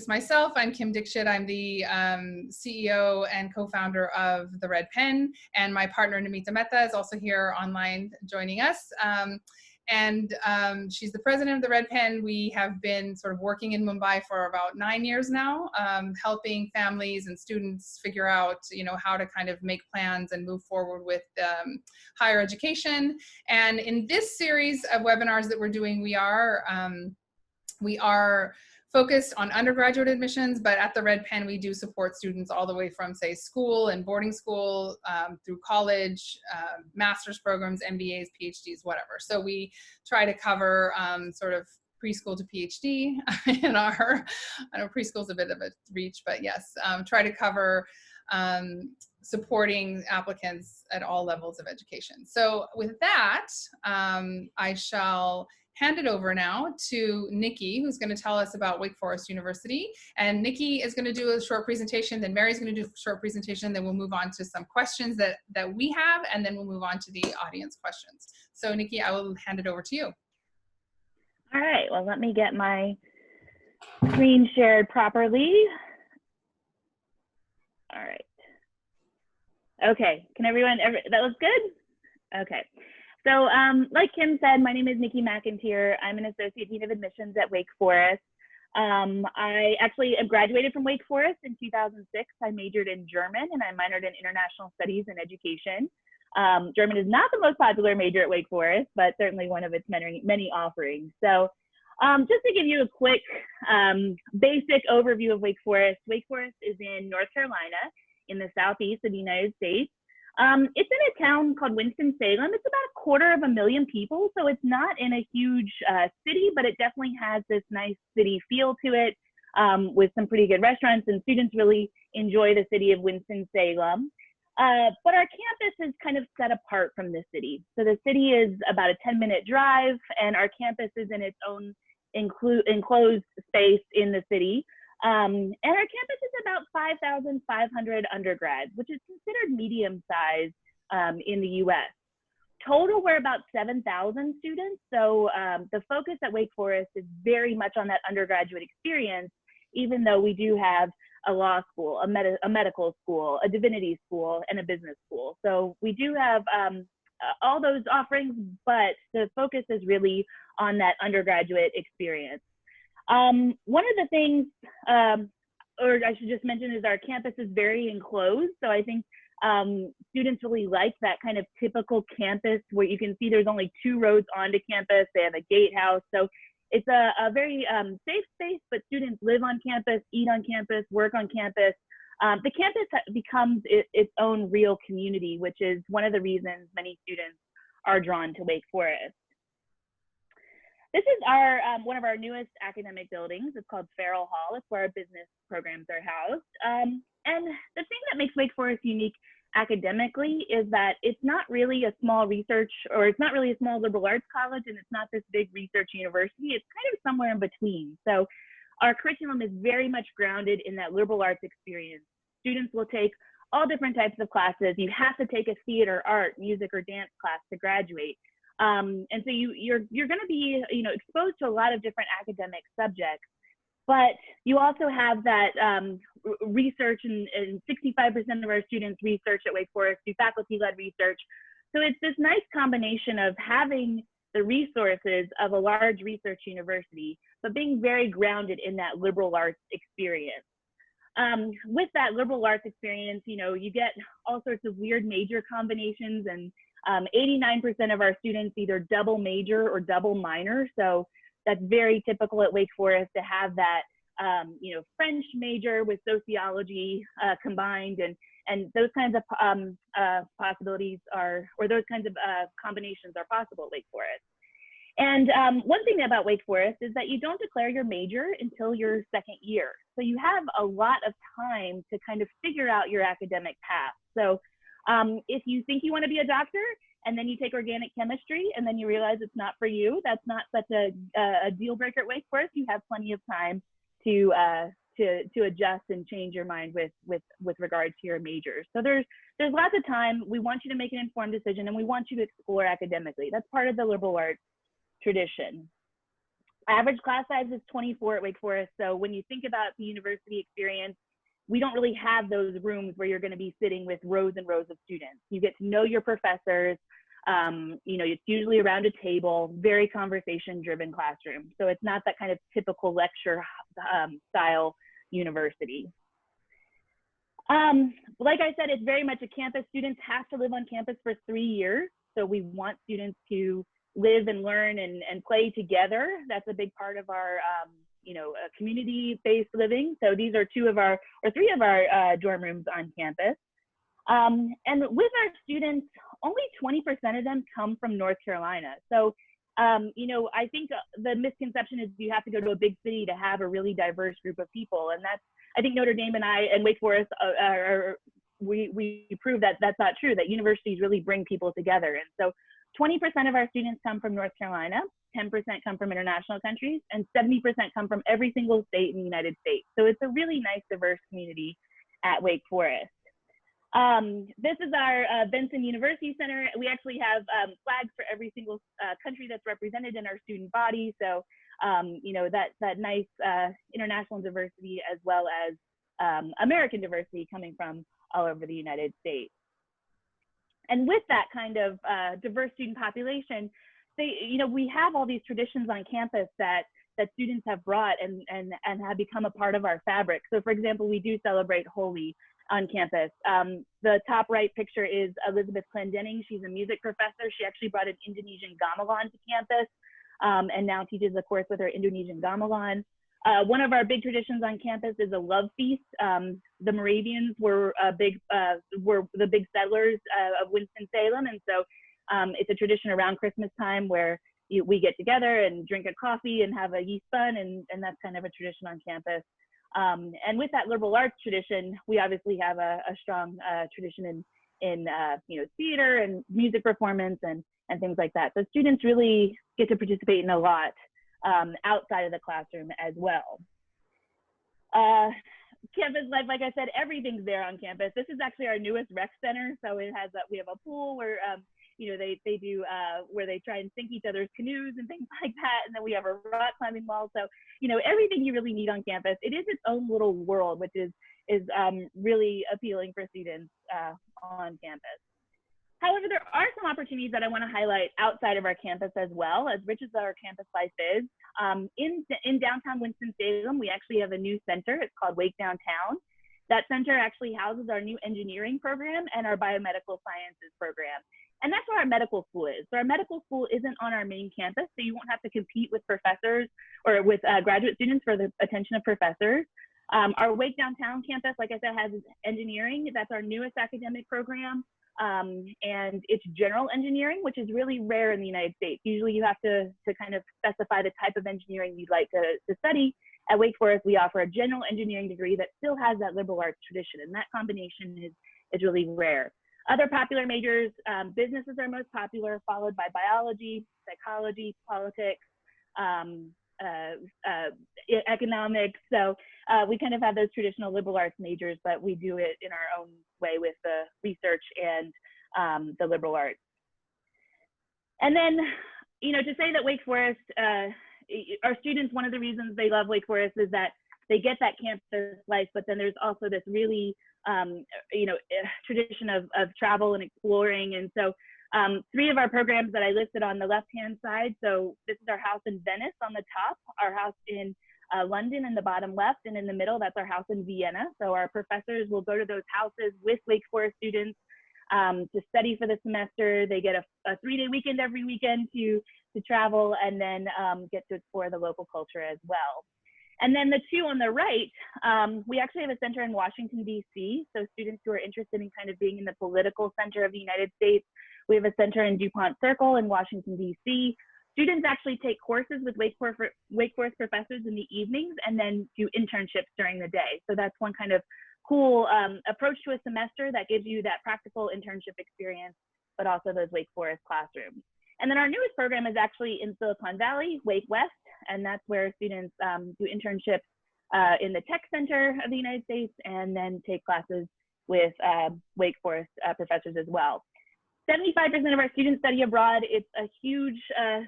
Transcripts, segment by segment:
introduce myself. I'm Kim Dixit. I'm the CEO and co-founder of the Red Pen, and my partner Mcinteer is also here online joining us. She's the president of the Red Pen. We have been sort of working in Mumbai for about 9 years now, helping families and students figure out, how to kind of make plans and move forward with higher education. And in this series of webinars that we're doing, we are focused on undergraduate admissions, but at the Red Pen, we do support students all the way from, say, school and boarding school through college, master's programs, MBAs, PhDs, whatever. So we try to cover sort of preschool to PhD in our, I know preschool's a bit of a reach, but yes, try to cover supporting applicants at all levels of education. So with that, I shall hand it over now to Niki, who's going to tell us about Wake Forest University. And Niki is going to do a short presentation, then Mary's going to do a short presentation, then we'll move on to some questions that we have, and then we'll move on to the audience questions. So Niki, I will hand it over to you. All right, well, let me get my screen shared properly. All right. Okay, can everyone, that looks good? Okay. So like Kim said, my name is Niki Mcinteer. I'm an Associate Dean of Admissions at Wake Forest. I actually graduated from Wake Forest in 2006. I majored in German and I minored in International Studies and Education. German is not the most popular major at Wake Forest, but certainly one of its many offerings. So just to give you a quick basic overview of Wake Forest is in North Carolina in the southeast of the United States. It's in a town called Winston-Salem. It's about 250,000 people, so it's not in a huge city, but it definitely has this nice city feel to it with some pretty good restaurants, and students really enjoy the city of Winston-Salem. But our campus is kind of set apart from the city. So the city is about a 10-minute drive, and our campus is in its own enclosed space in the city. And our campus is about 5,500 undergrads, which is considered medium size in the US. Total, we're about 7,000 students. So the focus at Wake Forest is very much on that undergraduate experience, even though we do have a law school, a medical school, a divinity school, and a business school. So we do have all those offerings, but the focus is really on that undergraduate experience. One of the things, or I should just mention, is our campus is very enclosed. So I think students really like that kind of typical campus where you can see there's only 2 roads onto campus. They have a gatehouse. So it's a very safe space, but students live on campus, eat on campus, work on campus. The campus becomes its own real community, which is one of the reasons many students are drawn to Wake Forest. This is our one of our newest academic buildings. It's called Deferrals Hall. It's where our business programs are housed. And the thing that makes Wake Forest unique academically is that it's not really a small research, or it's not really a small liberal arts college, and it's not this big research university. It's kind of somewhere in between. So our curriculum is very much grounded in that liberal arts experience. Students will take all different types of classes. You have to take a theater, art, music, or dance class to graduate. And so you're going to be exposed to a lot of different academic subjects, but you also have that research, and 65% of our students research at Wake Forest, do faculty-led research. So it's this nice combination of having the resources of a large research university, but being very grounded in that liberal arts experience. With that liberal arts experience, you get all sorts of weird major combinations, and 89% of our students either double major or double minor. So that's very typical at Wake Forest to have that, French major with sociology combined, and those kinds of possibilities are, or those kinds of combinations are possible at Wake Forest. And one thing about Wake Forest is that you don't declare your major until your second year. So you have a lot of time to kind of figure out your academic path. So if you think you want to be a doctor and then you take organic chemistry and then you realize it's not for you, that's not such a deal breaker at Wake Forest. You have plenty of time to adjust and change your mind with regard to your majors. So there's lots of time. We want you to make an informed decision, and we want you to explore academically. That's part of the liberal arts tradition. Average class size is 24 at Wake Forest. So when you think about the university experience, we don't really have those rooms where you're going to be sitting with rows and rows of students. You get to know your professors. It's usually around a table, very conversation-driven classroom. So it's not that kind of typical lecture style university. Like I said, it's very much a campus. Students have to live on campus for 3 years. So we want students to live and learn and play together. That's a big part of our, community-based living. So these are 3 of our dorm rooms on campus. And with our students, only 20% of them come from North Carolina. So, I think the misconception is you have to go to a big city to have a really diverse group of people. And I think Notre Dame and Wake Forest we prove that that's not true, that universities really bring people together. And so 20% of our students come from North Carolina, 10% come from international countries, and 70% come from every single state in the United States. So it's a really nice, diverse community at Wake Forest. This is our Benson University Center. We actually have flags for every single country that's represented in our student body. So, that nice international diversity as well as American diversity coming from all over the United States. And with that kind of diverse student population, we have all these traditions on campus that students have brought and have become a part of our fabric. So for example, we do celebrate Holi on campus. The top right picture is Elizabeth Clendenning. She's a music professor. She actually brought an Indonesian gamelan to campus and now teaches a course with her Indonesian gamelan. One of our big traditions on campus is a love feast. The Moravians were the big settlers of Winston-Salem, and so it's a tradition around Christmas time where we get together and drink a coffee and have a yeast bun, and that's kind of a tradition on campus. And with that liberal arts tradition, we obviously have a strong tradition in theater and music performance and things like that. So students really get to participate in a lot outside of the classroom as well. Campus life, like I said, everything's there on campus. This is actually our newest rec center. So it has we have a pool where they do where they try and sink each other's canoes and things like that. And then we have a rock climbing wall. So everything you really need on campus. It is its own little world, which is really appealing for students on campus. However, there are some opportunities that I want to highlight outside of our campus as well, as rich as our campus life is. In downtown Winston-Salem, we actually have a new center. It's called Wake Downtown. That center actually houses our new engineering program and our biomedical sciences program. And that's where our medical school is. So our medical school isn't on our main campus, so you won't have to compete with professors or with graduate students for the attention of professors. Our Wake Downtown campus, like I said, has engineering. That's our newest academic program. And it's general engineering, which is really rare in the United States. Usually you have to kind of specify the type of engineering you'd like to study. At Wake Forest, we offer a general engineering degree that still has that liberal arts tradition, and that combination is really rare. Other popular majors, business is our most popular, followed by biology, psychology, politics, economics. So we kind of have those traditional liberal arts majors, but we do it in our own way with the research and the liberal arts. And then, to say that Wake Forest, our students, one of the reasons they love Wake Forest is that they get that campus life, but then there's also this really, tradition of travel and exploring. And so 3 of our programs that I listed on the left-hand side. So this is our house in Venice on the top, our house in London in the bottom left, and in the middle, that's our house in Vienna. So our professors will go to those houses with Wake Forest students to study for the semester. They get a 3-day weekend every weekend to travel and then get to explore the local culture as well. And then the 2 on the right, we actually have a center in Washington, D.C. So students who are interested in kind of being in the political center of the United States, we have a center in DuPont Circle in Washington, D.C. Students actually take courses with Wake Forest professors in the evenings and then do internships during the day. So that's one kind of cool approach to a semester that gives you that practical internship experience, but also those Wake Forest classrooms. And then our newest program is actually in Silicon Valley, Wake West, and that's where students do internships in the Tech Center of the United States and then take classes with Wake Forest professors as well. 75% of our students study abroad. It's a huge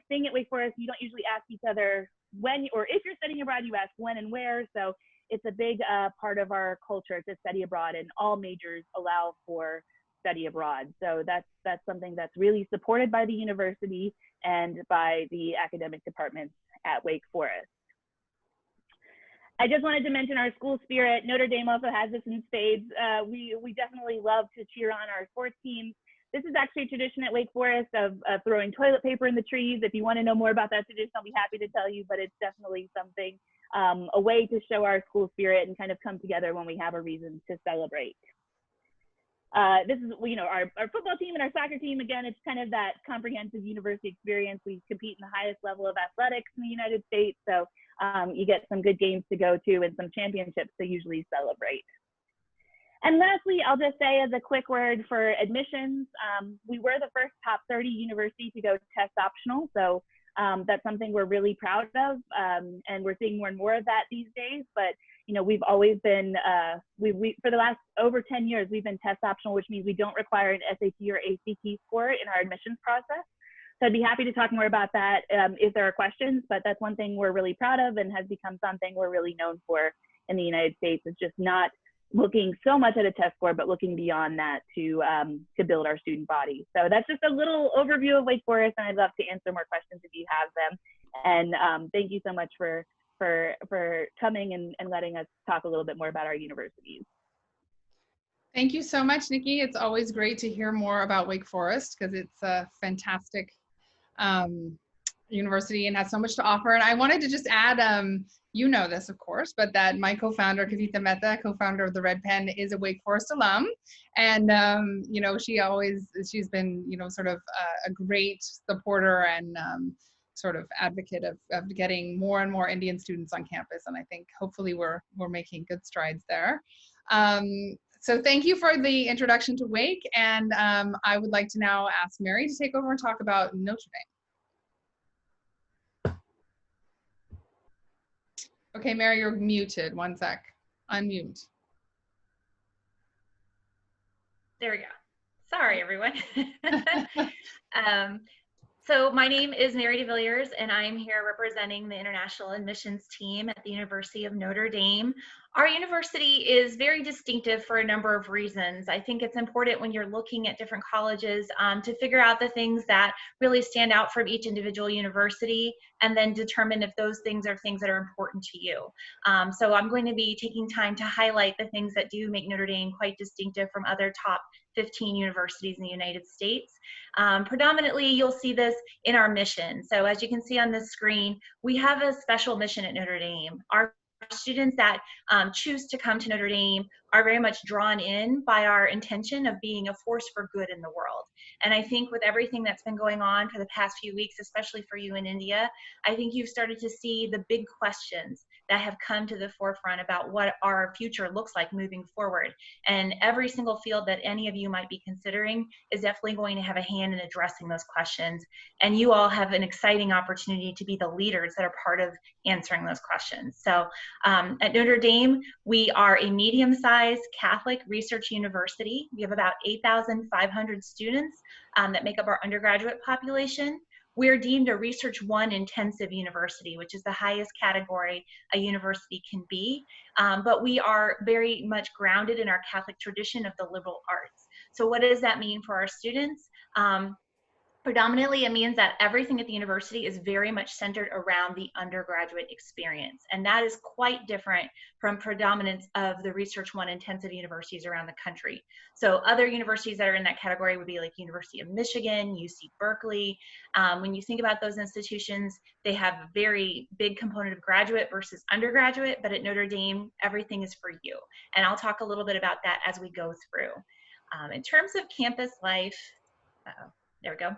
thing at Wake Forest. You don't usually ask each other when, or if you're studying abroad, you ask when and where. So it's a big part of our culture to study abroad, and all majors allow for study abroad. So that's something that's really supported by the university and by the academic departments at Wake Forest. I just wanted to mention our school spirit. Notre Dame also has this in spades. We definitely love to cheer on our sports teams. This is actually a tradition at Wake Forest of throwing toilet paper in the trees. If you want to know more about that tradition, I'll be happy to tell you, but it's definitely something, a way to show our school spirit and kind of come together when we have a reason to celebrate. This is, you know, our football team and our soccer team. Again, it's kind of that comprehensive university experience. We compete in the highest level of athletics in the United States. So you get some good games to go to and some championships to usually celebrate. And lastly, I'll just say as a quick word for admissions, we were the first top 30 university to go test optional. So that's something we're really proud of. And we're seeing more and more of that these days. But you know, we've always been, for the last over 10 years, we've been test optional, which means we don't require an SAT or ACT score in our admissions process. So I'd be happy to talk more about that if there are questions, but that's one thing we're really proud of and has become something we're really known for in the United States, is just not looking so much at a test score, but looking beyond that to build our student body. So that's just a little overview of Wake Forest, and I'd love to answer more questions if you have them. And thank you so much for coming and letting us talk a little bit more about our universities. Thank you so much, Niki. It's always great to hear more about Wake Forest because it's a fantastic university and has so much to offer. And I wanted to just add, you know this, of course, but that my co-founder, Kavita Mehta, co-founder of the Red Pen, is a Wake Forest alum. And, you know, she's been, you know, sort of a great supporter and sort of advocate of getting more and more Indian students on campus. And I think hopefully we're making good strides there. So thank you for the introduction to Wake. And I would like to now ask Mary to take over and talk about Notre Dame. Okay, Mary, you're muted. One sec. Unmute. There we go. Sorry, everyone. So my name is Mary Villiers, and I'm here representing the international admissions team at the University of Notre Dame. Our university is very distinctive for a number of reasons. I think it's important when you're looking at different colleges to figure out the things that really stand out from each individual university, and then determine if those things are things that are important to you. So I'm going to be taking time to highlight the things that do make Notre Dame quite distinctive from other top 15 universities in the United States. Predominantly, you'll see this in our mission. So as you can see on this screen, we have a special mission at Notre Dame. Our students that choose to come to Notre Dame are very much drawn in by our intention of being a force for good in the world. And I think with everything that's been going on for the past few weeks, especially for you in India, I think you've started to see the big questions that have come to the forefront about what our future looks like moving forward. And every single field that any of you might be considering is definitely going to have a hand in addressing those questions. And you all have an exciting opportunity to be the leaders that are part of answering those questions. So at Notre Dame, we are a medium-sized Catholic research university. We have about 8,500 students that make up our undergraduate population. We're deemed a Research 1 intensive university, which is the highest category a university can be. But we are very much grounded in our Catholic tradition of the liberal arts. So what does that mean for our students? Predominantly, it means that everything at the university is very much centered around the undergraduate experience. And that is quite different from predominance of the Research 1 intensive universities around the country. So other universities that are in that category would be like University of Michigan, UC Berkeley. When you think about those institutions, they have a very big component of graduate versus undergraduate, but at Notre Dame, everything is for you. And I'll talk a little bit about that as we go through. In terms of campus life, there we go.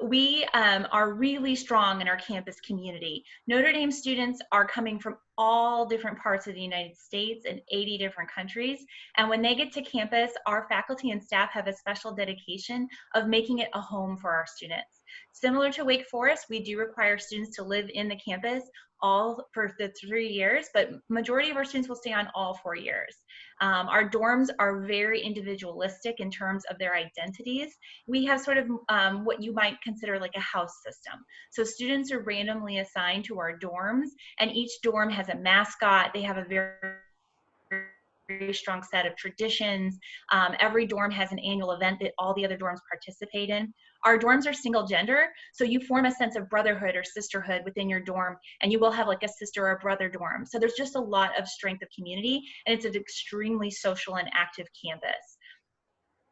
We are really strong in our campus community. Notre Dame students are coming from all different parts of the United States and 80 different countries. And when they get to campus, our faculty and staff have a special dedication of making it a home for our students. Similar to Wake Forest, we do require students to live in the campus all for the 3 years, but majority of our students will stay on all 4 years. Our dorms are very individualistic in terms of their identities. We have sort of what you might consider like a house system. So students are randomly assigned to our dorms, and each dorm has a mascot. They have a very strong set of traditions. Every dorm has an annual event that all the other dorms participate in. Our dorms are single gender, so you form a sense of brotherhood or sisterhood within your dorm, and you will have like a sister or brother dorm. So there's just a lot of strength of community, and it's an extremely social and active campus.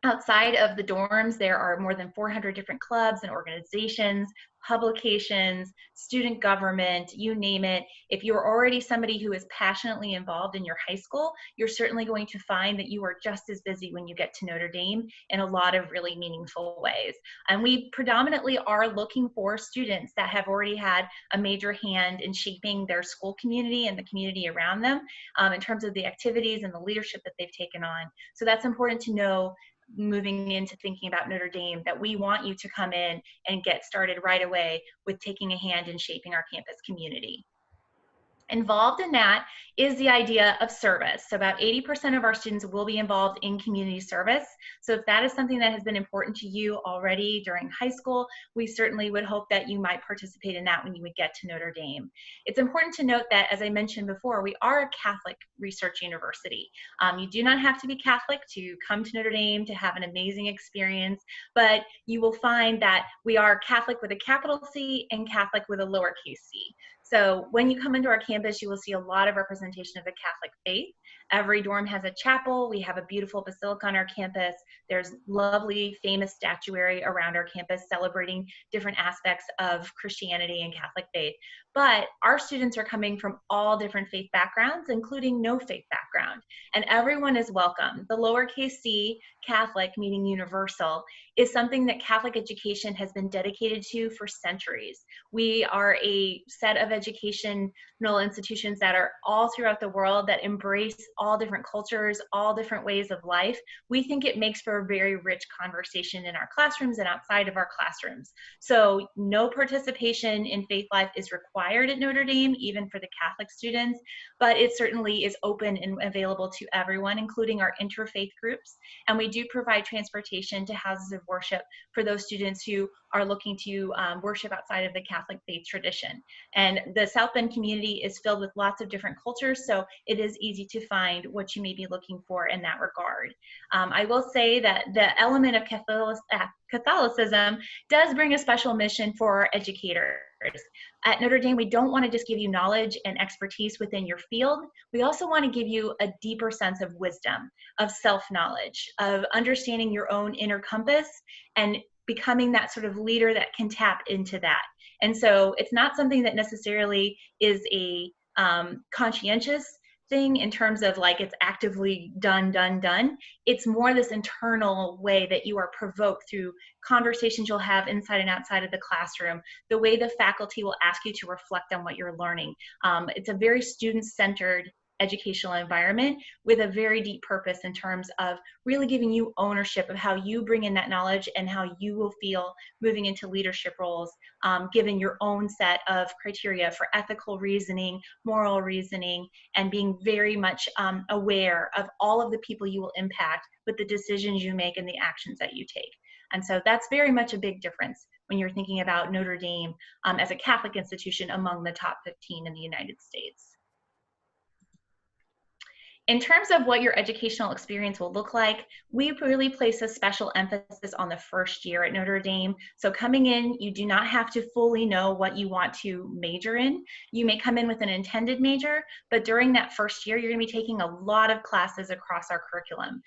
Outside of the dorms, there are more than 400 different clubs and organizations, publications, student government, you name it. If you're already somebody who is passionately involved in your high school, you're certainly going to find that you are just as busy when you get to Notre Dame in a lot of really meaningful ways. And we predominantly are looking for students that have already had a major hand in shaping their school community and the community around them in terms of the activities and the leadership that they've taken on. So that's important to know moving into thinking about Notre Dame, that we want you to come in and get started right away with taking a hand in shaping our campus community. Involved in that is the idea of service. So about 80% of our students will be involved in community service. So if that is something that has been important to you already during high school, we certainly would hope that you might participate in that when you would get to Notre Dame. It's important to note that, as I mentioned before, we are a Catholic research university. You do not have to be Catholic to come to Notre Dame to have an amazing experience, but you will find that we are Catholic with a capital C and Catholic with a lowercase c. So when you come into our campus, you will see a lot of representation of the Catholic faith. Every dorm has a chapel. We have a beautiful basilica on our campus. There's lovely, famous statuary around our campus celebrating different aspects of Christianity and Catholic faith. But our students are coming from all different faith backgrounds, including no faith background, and everyone is welcome. The lowercase c, Catholic, meaning universal, is something that Catholic education has been dedicated to for centuries. We are a set of educational institutions that are all throughout the world that embrace all different cultures, all different ways of life. We think it makes for a very rich conversation in our classrooms and outside of our classrooms. So no participation in faith life is required at Notre Dame, even for the Catholic students, but it certainly is open and available to everyone, including our interfaith groups. And we do provide transportation to houses of worship for those students who are looking to worship outside of the Catholic faith tradition. And the South Bend community is filled with lots of different cultures, so it is easy to find what you may be looking for in that regard. I will say that the element of Catholicism does bring a special mission for our educators. At Notre Dame, we don't want to just give you knowledge and expertise within your field. We also want to give you a deeper sense of wisdom, of self-knowledge, of understanding your own inner compass and becoming that sort of leader that can tap into that. And so it's not something that necessarily is a conscientious thing in terms of like it's actively done. It's more this internal way that you are provoked through conversations you'll have inside and outside of the classroom, the way the faculty will ask you to reflect on what you're learning. It's a very student-centered educational environment with a very deep purpose in terms of really giving you ownership of how you bring in that knowledge and how you will feel moving into leadership roles, given your own set of criteria for ethical reasoning, moral reasoning, and being very much aware of all of the people you will impact with the decisions you make and the actions that you take. And so that's very much a big difference when you're thinking about Notre Dame as a Catholic institution among the top 15 in the United States. In terms of what your educational experience will look like, we really place a special emphasis on the first year at Notre Dame. So coming in, you do not have to fully know what you want to major in. You may come in with an intended major, but during that first year, you're going to be taking a lot of classes across our curriculum.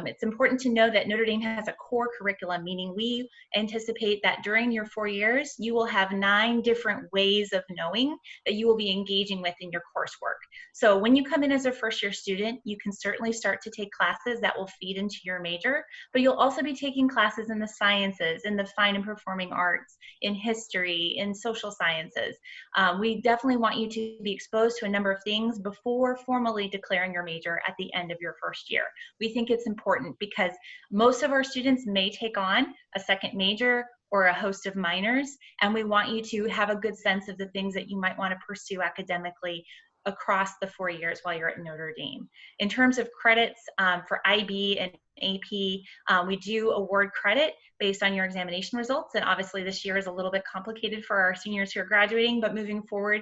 It's important to know that Notre Dame has a core curriculum, meaning we anticipate that during your 4 years, you will have 9 different ways of knowing that you will be engaging with in your coursework. So when you come in as a first-year student, student, you can certainly start to take classes that will feed into your major, but you'll also be taking classes in the sciences, in the fine and performing arts, in history, in social sciences. We definitely want you to be exposed to a number of things before formally declaring your major at the end of your first year. We think it's important because most of our students may take on a second major or a host of minors, and we want you to have a good sense of the things that you might want to pursue academically across the 4 years while you're at Notre Dame. In terms of credits for IB and AP, we do award credit based on your examination results, and obviously this year is a little bit complicated for our seniors who are graduating, but moving forward,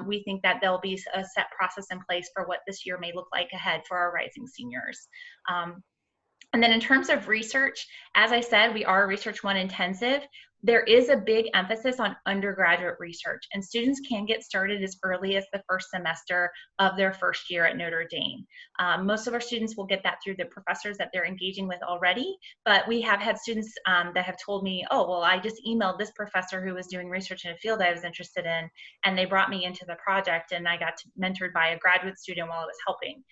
we think that there'll be a set process in place for what this year may look like ahead for our rising seniors. And then in terms of research, as I said, we are Research 1 intensive. There is a big emphasis on undergraduate research, and students can get started as early as the first semester of their first year at Notre Dame. Most of our students will get that through the professors that they're engaging with already, but we have had students that have told me, oh, well, I just emailed this professor who was doing research in a field I was interested in, and they brought me into the project, and I got mentored by a graduate student while I was helping.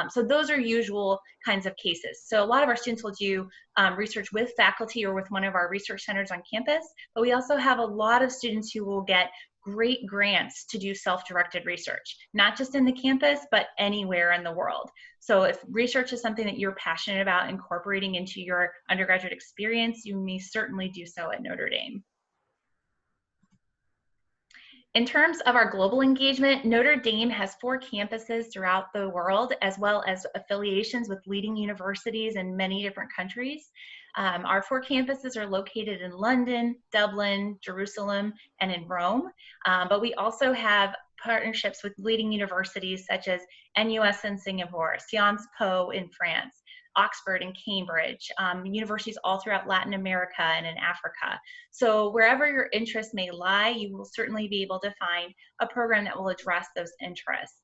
So those are usual kinds of cases. So a lot of our students will do research with faculty or with one of our research centers on campus, but we also have a lot of students who will get great grants to do self-directed research, not just in the campus, but anywhere in the world. So if research is something that you're passionate about incorporating into your undergraduate experience, you may certainly do so at Notre Dame. In terms of our global engagement, Notre Dame has 4 campuses throughout the world, as well as affiliations with leading universities in many different countries. Our 4 campuses are located in London, Dublin, Jerusalem, and in Rome. But we also have partnerships with leading universities such as NUS in Singapore, Sciences Po in France, Oxford and Cambridge, universities all throughout Latin America and in Africa. So wherever your interests may lie, you will certainly be able to find a program that will address those interests.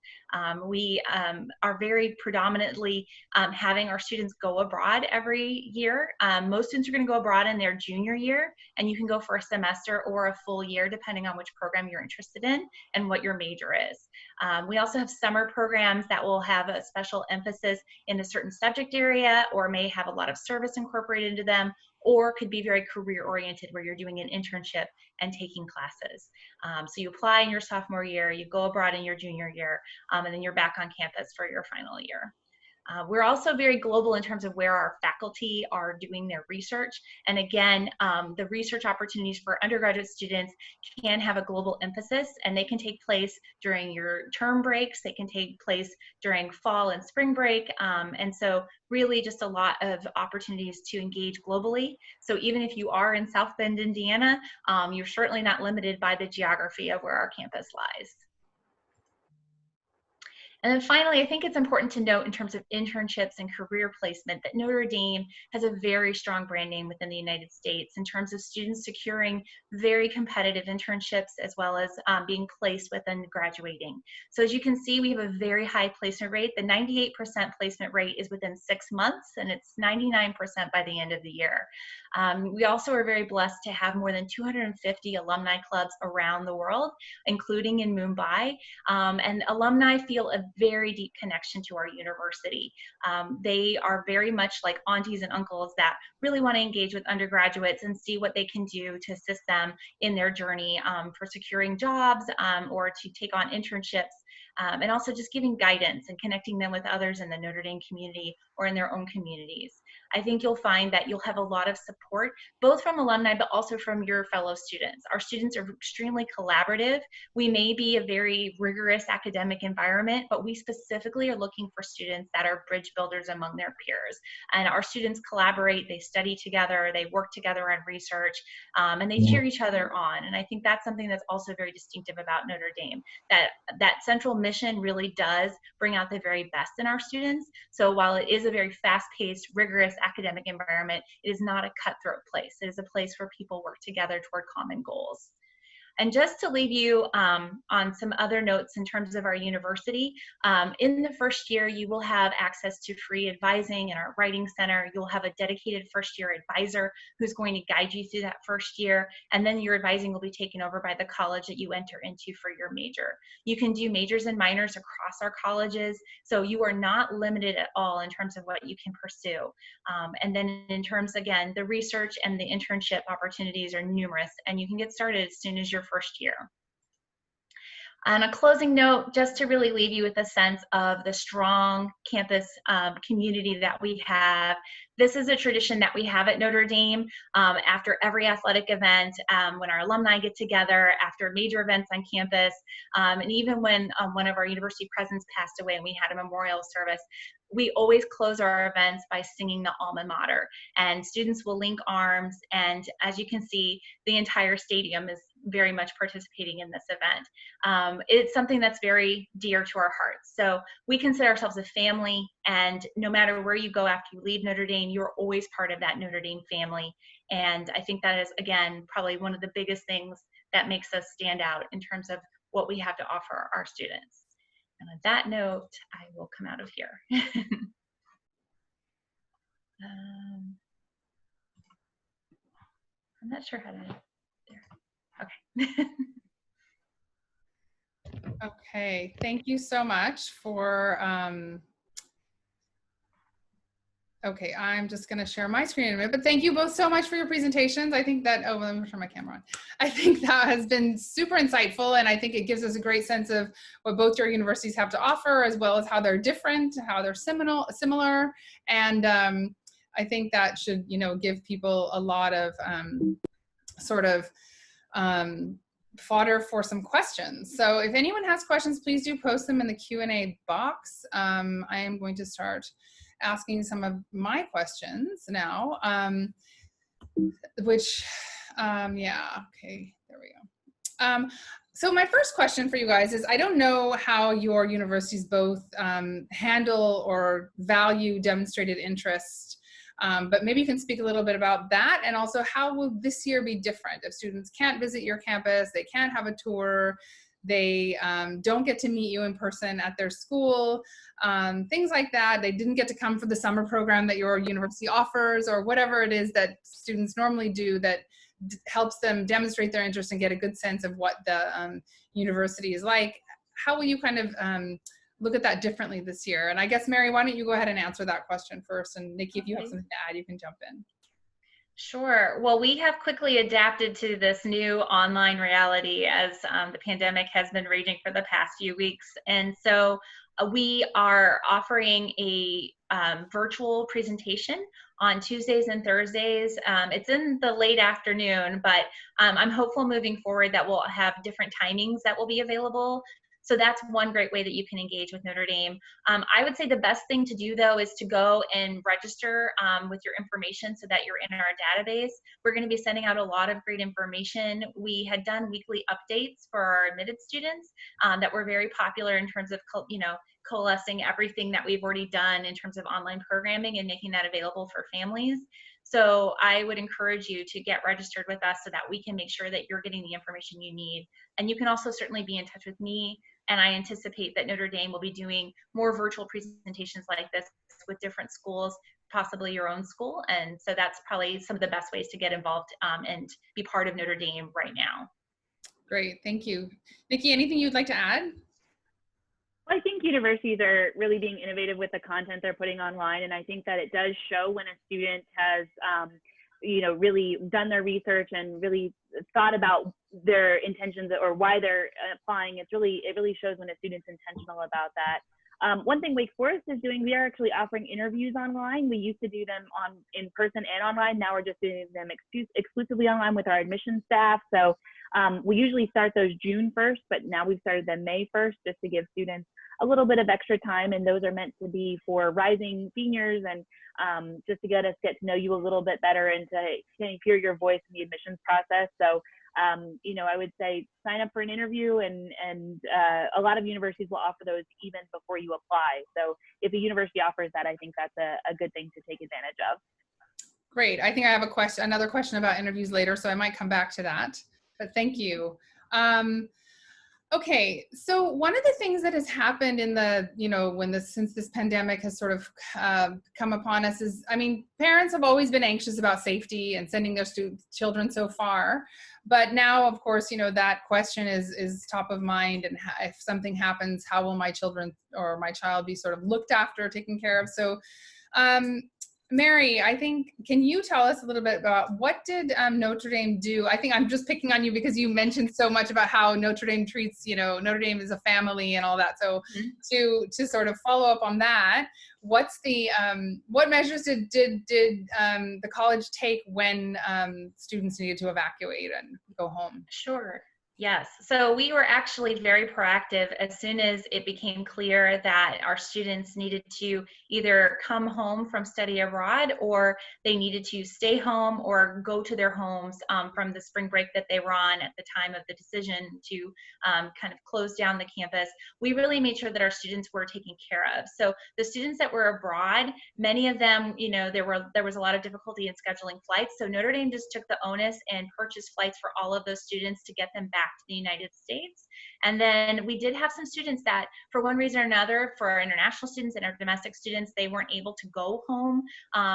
We are very predominantly having our students go abroad every year. Most students are going to go abroad in their junior year, and you can go for a semester or a full year depending on which program you're interested in and what your major is. We also have summer programs that will have a special emphasis in a certain subject area or may have a lot of service incorporated into them, or could be very career oriented where you're doing an internship and taking classes. So you apply in your sophomore year, you go abroad in your junior year, and then you're back on campus for your final year. We're also very global in terms of where our faculty are doing their research. And again, the research opportunities for undergraduate students can have a global emphasis, and they can take place during your term breaks. They can take place during fall and spring break. And so really just a lot of opportunities to engage globally. So even if you are in South Bend, Indiana, you're certainly not limited by the geography of where our campus lies. And then finally, I think it's important to note in terms of internships and career placement that Notre Dame has a very strong brand name within the United States in terms of students securing very competitive internships as well as being placed within graduating. So as you can see, we have a very high placement rate. The 98% placement rate is within 6 months, and it's 99% by the end of the year. We also are very blessed to have more than 250 alumni clubs around the world, including in Mumbai, and alumni feel a very deep connection to our university. They are very much like aunties and uncles that really want to engage with undergraduates and see what they can do to assist them in their journey for securing jobs or to take on internships. And also just giving guidance and connecting them with others in the Notre Dame community or in their own communities. I think you'll find that you'll have a lot of support, both from alumni, but also from your fellow students. Our students are extremely collaborative. We may be a very rigorous academic environment, but we specifically are looking for students that are bridge builders among their peers. And our students collaborate, they study together, they work together on research, and they cheer each other on. And I think that's something that's also very distinctive about Notre Dame, that central mission really does bring out the very best in our students. So while it is a very fast-paced, rigorous academic environment, it is not a cutthroat place. It is a place where people work together toward common goals. And just to leave you on some other notes in terms of our university, in the first year, you will have access to free advising in our writing center. You'll have a dedicated first-year advisor who's going to guide you through that first year, and then your advising will be taken over by the college that you enter into for your major. You can do majors and minors across our colleges, so you are not limited at all in terms of what you can pursue. And then in terms, again, the research and the internship opportunities are numerous, and you can get started as soon as your first year. On a closing note, just to really leave you with a sense of the strong campus community that we have. This is a tradition that we have at Notre Dame after every athletic event, when our alumni get together, after major events on campus, and even when one of our university presidents passed away and we had a memorial service. We always close our events by singing the alma mater, and students will link arms, and as you can see, the entire stadium is very much participating in this event. It's something that's very dear to our hearts. So we consider ourselves a family, and no matter where you go after you leave Notre Dame, you're always part of that Notre Dame family. And I think that is, again, probably one of the biggest things that makes us stand out in terms of what we have to offer our students. And on that note, I will come out of here. I'm not sure how to, there, okay. Okay, thank you so much for, okay, I'm just gonna share my screen in a minute, but thank you both so much for your presentations. I think that, oh, let me turn my camera on. I think that has been super insightful, and I think it gives us a great sense of what both your universities have to offer, as well as how they're different, how they're similar. And I think that should, you know, give people a lot of sort of fodder for some questions. So if anyone has questions, please do post them in the Q&A box. I am going to start asking some of my questions now, which, yeah, okay, there we go. So my first question for you guys is, I don't know how your universities both handle or value demonstrated interest, but maybe you can speak a little bit about that, and also how will this year be different if students can't visit your campus, they can't have a tour, they don't get to meet you in person at their school, things like that. They didn't get to come for the summer program that your university offers, or whatever it is that students normally do that helps them demonstrate their interest and get a good sense of what the university is like. How will you kind of look at that differently this year? And I guess, Mary, why don't you go ahead and answer that question first, and Nikki, if you have something to add, you can jump in. Sure. Well, we have quickly adapted to this new online reality as the pandemic has been raging for the past few weeks. And so we are offering a virtual presentation on Tuesdays and Thursdays. It's in the late afternoon, but I'm hopeful moving forward that we'll have different timings that will be available. So that's one great way that you can engage with Notre Dame. I would say the best thing to do, though, is to go and register with your information so that you're in our database. We're going to be sending out a lot of great information. We had done weekly updates for our admitted students that were very popular in terms of, you know, coalescing everything that we've already done in terms of online programming and making that available for families. So I would encourage you to get registered with us so that we can make sure that you're getting the information you need. And you can also certainly be in touch with me. And I anticipate that Notre Dame will be doing more virtual presentations like this with different schools, possibly your own school. And so that's probably some of the best ways to get involved and be part of Notre Dame right now. Great, thank you. Nikki, anything you'd like to add? I think universities are really being innovative with the content they're putting online, and I think that it does show when a student has, you know, really done their research and really thought about their intentions or why they're applying. It really shows when a student's intentional about that. One thing Wake Forest is doing, we are actually offering interviews online. We used to do them in person and online. Now we're just doing them exclusively online with our admissions staff. So we usually start those June 1st, but now we've started them May 1st just to give students a little bit of extra time. And those are meant to be for rising seniors and just to get to know you a little bit better and to hear your voice in the admissions process. So you know, I would say sign up for an interview, and a lot of universities will offer those even before you apply. So if a university offers that, I think that's a good thing to take advantage of. Great. I think I have another question about interviews later, so I might come back to that. But thank you. Okay, so one of the things that has happened in the, since this pandemic has sort of come upon us is, I mean, parents have always been anxious about safety and sending their children so far. But now, of course, that question is top of mind. And if something happens, how will my children or my child be sort of looked after, taken care of? So, Mary, I think, can you tell us a little bit about what did Notre Dame do? I think I'm just picking on you because you mentioned so much about how Notre Dame treats, Notre Dame is a family and all that. So to sort of follow up on that, what's the what measures did the college take when students needed to evacuate and go home? Sure. Yes. So we were actually very proactive as soon as it became clear that our students needed to either come home from study abroad or they needed to stay home or go to their homes from the spring break that they were on at the time of the decision to kind of close down the campus. We really made sure that our students were taken care of. So the students that were abroad, many of them, there was a lot of difficulty in scheduling flights. So Notre Dame just took the onus and purchased flights for all of those students to get them back to the United States. And then we did have some students that, for one reason or another, for our international students and our domestic students, they weren't able to go home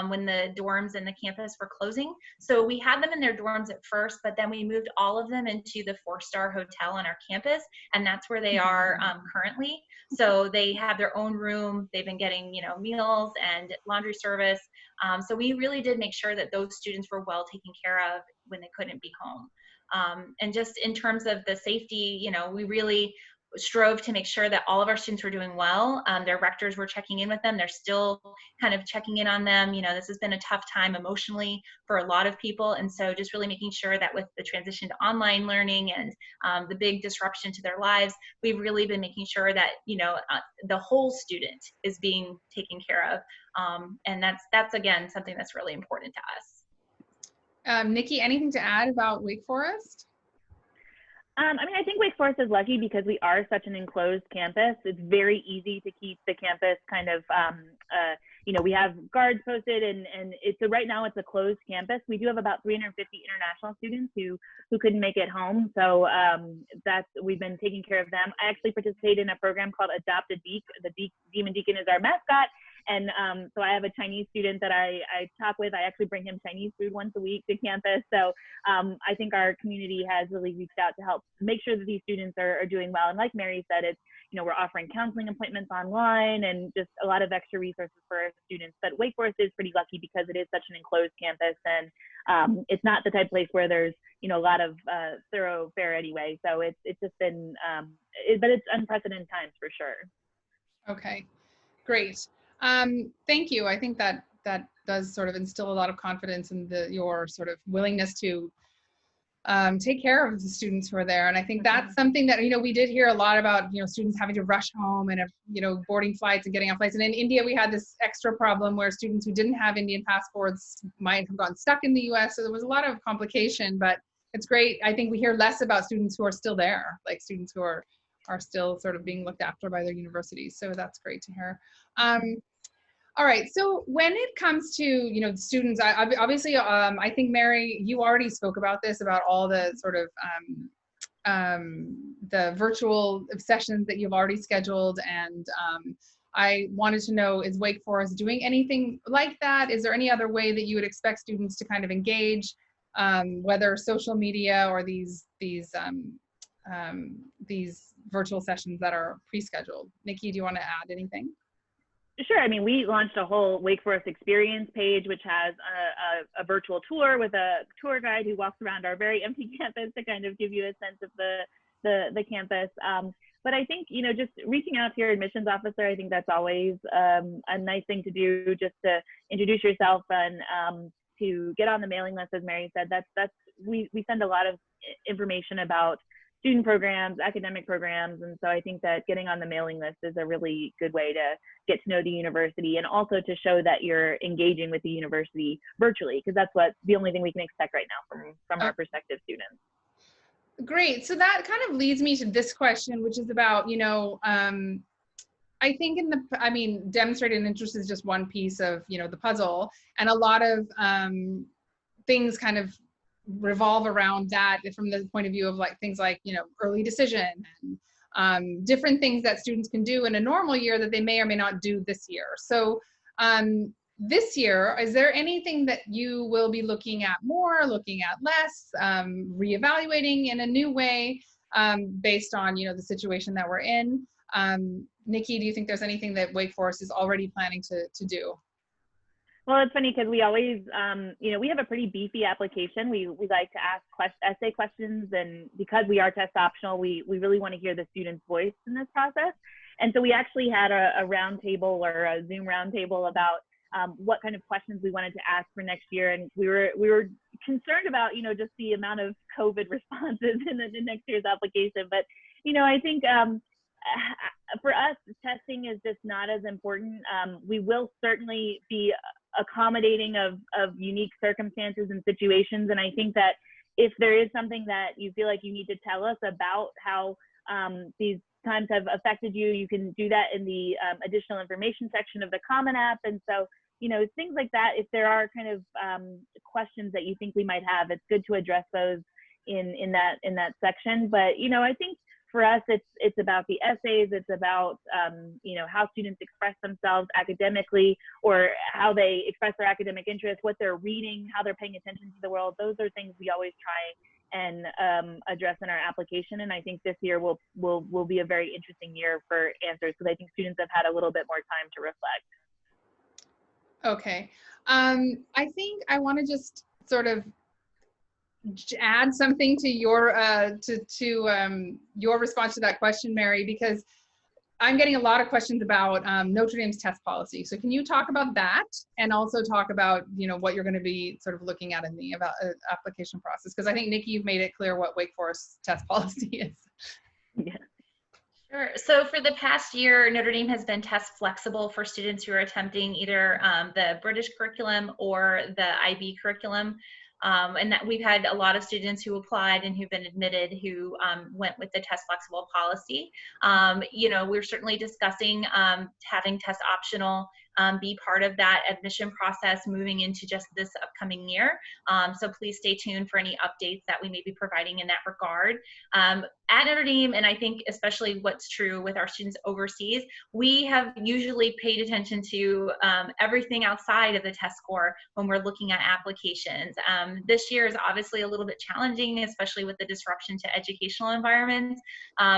when the dorms and the campus were closing. So we had them in their dorms at first, but then we moved all of them into the 4-star hotel on our campus, and that's where they are currently. So they have their own room. They've been getting, meals and laundry service. So we really did make sure that those students were well taken care of when they couldn't be home. And just in terms of the safety, we really strove to make sure that all of our students were doing well. Their rectors were checking in with them. They're still kind of checking in on them. This has been a tough time emotionally for a lot of people. And so just really making sure that with the transition to online learning and the big disruption to their lives, we've really been making sure that, the whole student is being taken care of. And that's again, something that's really important to us. Niki, anything to add about Wake Forest? I think Wake Forest is lucky because we are such an enclosed campus. It's very easy to keep the campus kind of, we have guards posted and right now it's a closed campus. We do have about 350 international students who couldn't make it home. So we've been taking care of them. I actually participate in a program called Adopt a Deek. The Demon Deacon is our mascot. And so I have a Chinese student that I talk with. I actually bring him Chinese food once a week to campus. So I think our community has really reached out to help make sure that these students are doing well. And like Mary said, it's, we're offering counseling appointments online and just a lot of extra resources for our students. But Wake Forest is pretty lucky because it is such an enclosed campus, and it's not the type of place where there's, a lot of thoroughfare anyway. So it's just been, but it's unprecedented times for sure. Okay, great. Thank you. I think that does sort of instill a lot of confidence in your sort of willingness to take care of the students who are there. And I think that's something that, we did hear a lot about, students having to rush home and, boarding flights and getting on flights. And in India, we had this extra problem where students who didn't have Indian passports might have gotten stuck in the US. So there was a lot of complication, but it's great. I think we hear less about students who are still there, like students who are still sort of being looked after by their universities. So that's great to hear. All right, so when it comes to, students, obviously, I think, Mary, you already spoke about this, about all the sort of the virtual sessions that you've already scheduled. And I wanted to know, is Wake Forest doing anything like that? Is there any other way that you would expect students to kind of engage, whether social media or these virtual sessions that are pre-scheduled? Niki, do you want to add anything? Sure. We launched a whole Wake Forest experience page, which has a virtual tour with a tour guide who walks around our very empty campus to kind of give you a sense of the campus. But I think, just reaching out to your admissions officer, I think that's always a nice thing to do, just to introduce yourself and to get on the mailing list, as Mary said. We send a lot of information about student programs, academic programs. And so I think that getting on the mailing list is a really good way to get to know the university and also to show that you're engaging with the university virtually, because that's the only thing we can expect right now from our prospective students. Great. So that kind of leads me to this question, which is about, I think demonstrated interest is just one piece of, the puzzle, and a lot of things kind of revolve around that from the point of view of like things like, you know, early decision and different things that students can do in a normal year that they may or may not do this year. So this year, is there anything that you will be looking at more, looking at less, reevaluating in a new way based on, you know, the situation that we're in? Niki, do you think there's anything that Wake Forest is already planning to do? Well, it's funny because we always, you know, we have a pretty beefy application. We like to ask essay questions, and because we are test optional, we really want to hear the student's voice in this process. And so we actually had a roundtable or a Zoom roundtable about what kind of questions we wanted to ask for next year. And we were concerned about, you know, just the amount of COVID responses in the next year's application. But, you know, I think for us, testing is just not as important. We will certainly be accommodating of unique circumstances and situations. And I think that if there is something that you feel like you need to tell us about how these times have affected you, you can do that in the additional information section of the Common App. And so, you know, things like that, if there are kind of questions that you think we might have, it's good to address those in that section. But, you know, I think for us, it's about the essays. It's about, you know, how students express themselves academically, or how they express their academic interest, what they're reading, how they're paying attention to the world. Those are things we always try and address in our application. And I think this year will be a very interesting year for answers, because I think students have had a little bit more time to reflect. Okay. I think I want to just sort of add something to your your response to that question, Mary, because I'm getting a lot of questions about Notre Dame's test policy. So can you talk about that, and also talk about, you know, what you're going to be sort of looking at in the application process? Because I think, Niki, you've made it clear what Wake Forest's test policy is. Yeah. Sure. So for the past year, Notre Dame has been test flexible for students who are attempting either the British curriculum or the IB curriculum. And that we've had a lot of students who applied and who've been admitted who went with the test flexible policy. You know, we're certainly discussing having test optional be part of that admission process moving into just this upcoming year. So please stay tuned for any updates that we may be providing in that regard. At Notre Dame, and I think especially what's true with our students overseas, we have usually paid attention to everything outside of the test score when we're looking at applications. This year is obviously a little bit challenging, especially with the disruption to educational environments.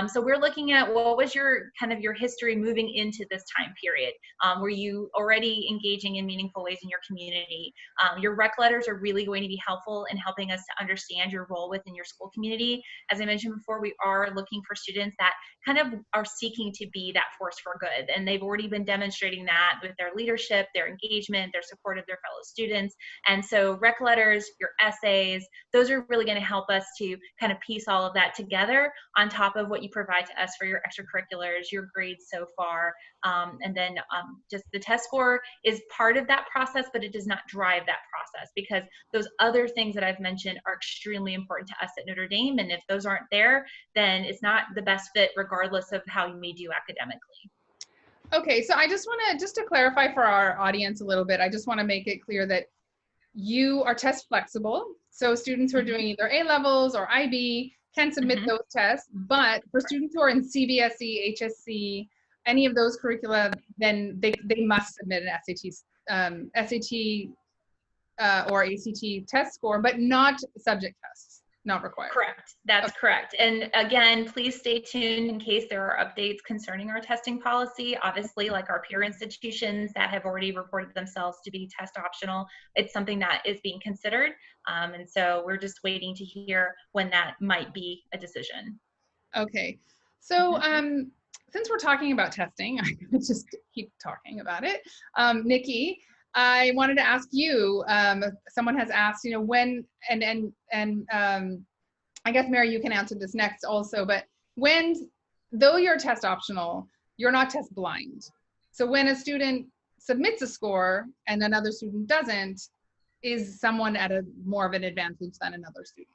So we're looking at, what was your kind of your history moving into this time period? Were you already engaging in meaningful ways in your community? Your rec letters are really going to be helpful in helping us to understand your role within your school community. As I mentioned before, we are looking for students that kind of are seeking to be that force for good, and they've already been demonstrating that with their leadership, their engagement, their support of their fellow students. And so rec letters, your essays, those are really going to help us to kind of piece all of that together on top of what you provide to us for your extracurriculars, your grades so far. And then just the test score is part of that process, but it does not drive that process, because those other things that I've mentioned are extremely important to us at Notre Dame. And if those aren't there, then it's not the best fit regardless of how you may do academically. Okay, so I just want to, just to clarify for our audience a little bit, I just want to make it clear that you are test flexible. So students who are doing either A-levels or IB can submit those tests, but for students who are in CBSE, HSC, any of those curricula, then they must submit an SAT or ACT test score, but not subject tests, not required. Correct. That's correct. And again, please stay tuned in case there are updates concerning our testing policy. Obviously, like our peer institutions that have already reported themselves to be test optional, it's something that is being considered. And so we're just waiting to hear when that might be a decision. Okay. So since we're talking about testing, I'm going to just keep talking about it. Niki, I wanted to ask you, someone has asked, you know, when, and I guess, Mary, you can answer this next also, but when, though you're test optional, you're not test blind. So when a student submits a score and another student doesn't, is someone at a more of an advantage than another student?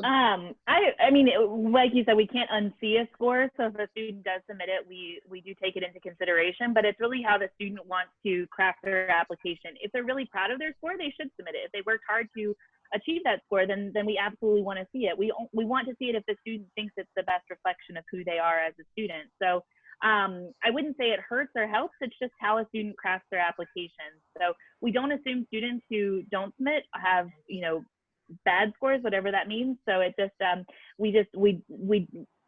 I mean, like you said, we can't unsee a score. So if a student does submit it, we do take it into consideration, but it's really how the student wants to craft their application. If they're really proud of their score, they should submit it. If they worked hard to achieve that score, then we absolutely want to see it. We want to see it if the student thinks it's the best reflection of who they are as a student. So I wouldn't say it hurts or helps. It's just how a student crafts their application. So we don't assume students who don't submit have, you know, bad scores, whatever that means. So it just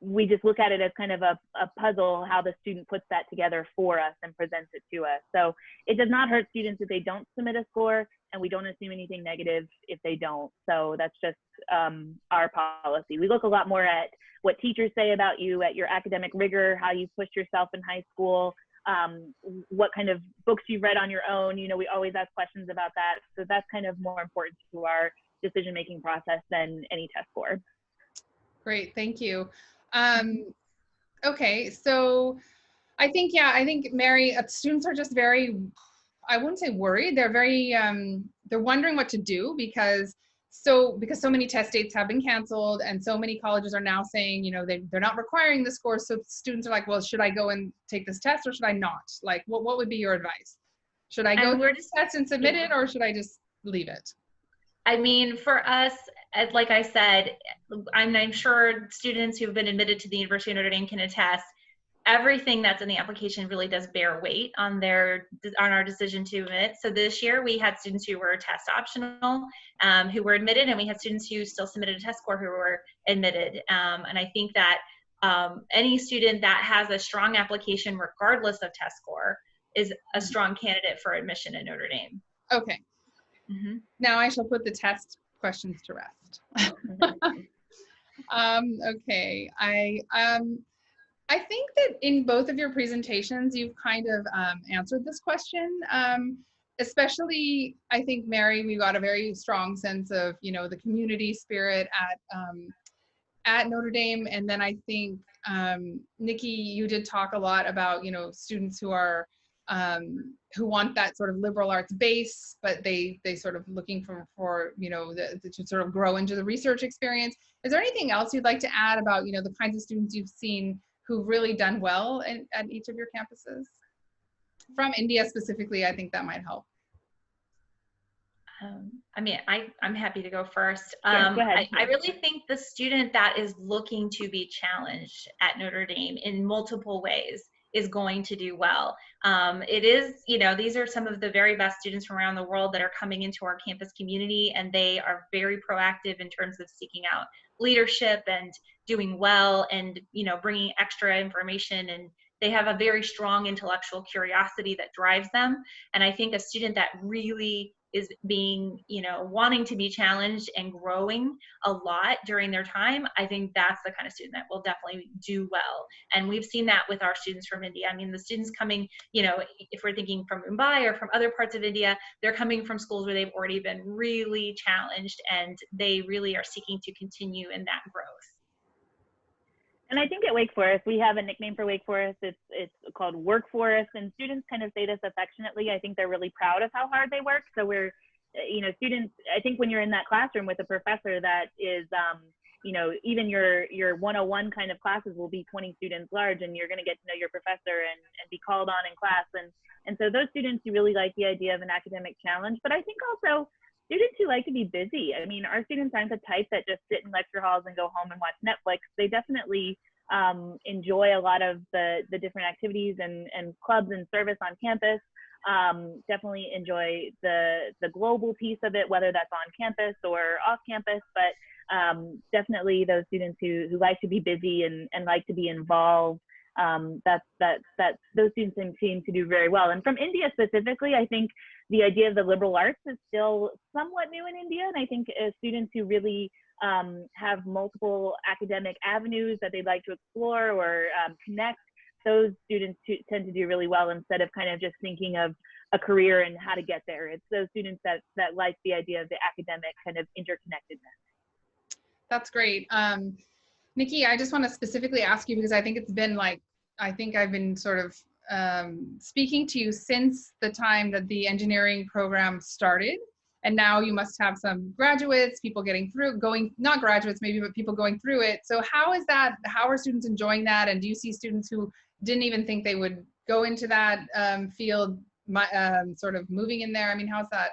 we just look at it as kind of a puzzle, how the student puts that together for us and presents it to us. So it does not hurt students if they don't submit a score, and we don't assume anything negative if they don't. So that's just our policy. We look a lot more at what teachers say about you, at your academic rigor, how you pushed yourself in high school, what kind of books you've read on your own. You know, we always ask questions about that. So that's kind of more important to our decision-making process than any test score. Great, thank you. Okay, so I think, yeah, I think, Mary, students are just very, I wouldn't say worried, they're very, they're wondering what to do because so many test dates have been canceled, and so many colleges are now saying, you know, they're not requiring the scores. So students are like, well, should I go and take this test or should I not? Like, what would be your advice? Should I go through this test and submit it, or should I just leave it? I mean, for us, like I said, I'm sure students who've been admitted to the University of Notre Dame can attest, everything that's in the application really does bear weight on our decision to admit. So this year we had students who were test optional, who were admitted, and we had students who still submitted a test score who were admitted. And I think that any student that has a strong application regardless of test score is a strong candidate for admission at Notre Dame. Okay. Mm-hmm. Now I shall put the test questions to rest. Okay, I think that in both of your presentations, you've kind of answered this question. Especially, I think, Mary, we got a very strong sense of, you know, the community spirit at Notre Dame. And then I think, Niki, you did talk a lot about, you know, students who are who want that sort of liberal arts base, but they sort of looking for you know, to sort of grow into the research experience. Is there anything else you'd like to add about, you know, the kinds of students you've seen who've really done well at each of your campuses? From India specifically, I think that might help. I mean, I'm happy to go first. Sure, go ahead. I really think the student that is looking to be challenged at Notre Dame in multiple ways is going to do well. It is, you know, these are some of the very best students from around the world that are coming into our campus community, and they are very proactive in terms of seeking out leadership and doing well and, you know, bringing extra information, and they have a very strong intellectual curiosity that drives them. And I think a student that really is being, you know, wanting to be challenged and growing a lot during their time, I think that's the kind of student that will definitely do well. And we've seen that with our students from India. I mean, the students coming, you know, if we're thinking from Mumbai or from other parts of India, they're coming from schools where they've already been really challenged, and they really are seeking to continue in that growth. And I think at Wake Forest, we have a nickname for Wake Forest. It's called Workforest, and students kind of say this affectionately. I think they're really proud of how hard they work. So we're, you know, students, I think when you're in that classroom with a professor that is, you know, even your 101 kind of classes will be 20 students large, and you're going to get to know your professor and be called on in class. And so those students who really like the idea of an academic challenge, but I think also students who like to be busy. I mean, our students aren't the type that just sit in lecture halls and go home and watch Netflix. They definitely enjoy a lot of the different activities and clubs and service on campus. Definitely enjoy the global piece of it, whether that's on campus or off campus, but definitely those students who like to be busy and like to be involved. Those students seem to do very well. And from India specifically, I think the idea of the liberal arts is still somewhat new in India. And I think students who really have multiple academic avenues that they'd like to explore or connect, those students tend to do really well instead of kind of just thinking of a career and how to get there. It's those students that like the idea of the academic kind of interconnectedness. That's great. Niki, I just want to specifically ask you, because I think it's been like, I think I've been sort of speaking to you since the time that the engineering program started. And now you must have some graduates, people getting through, not graduates maybe, but people going through it. So how is that? How are students enjoying that? And do you see students who didn't even think they would go into that field sort of moving in there? I mean, how's that?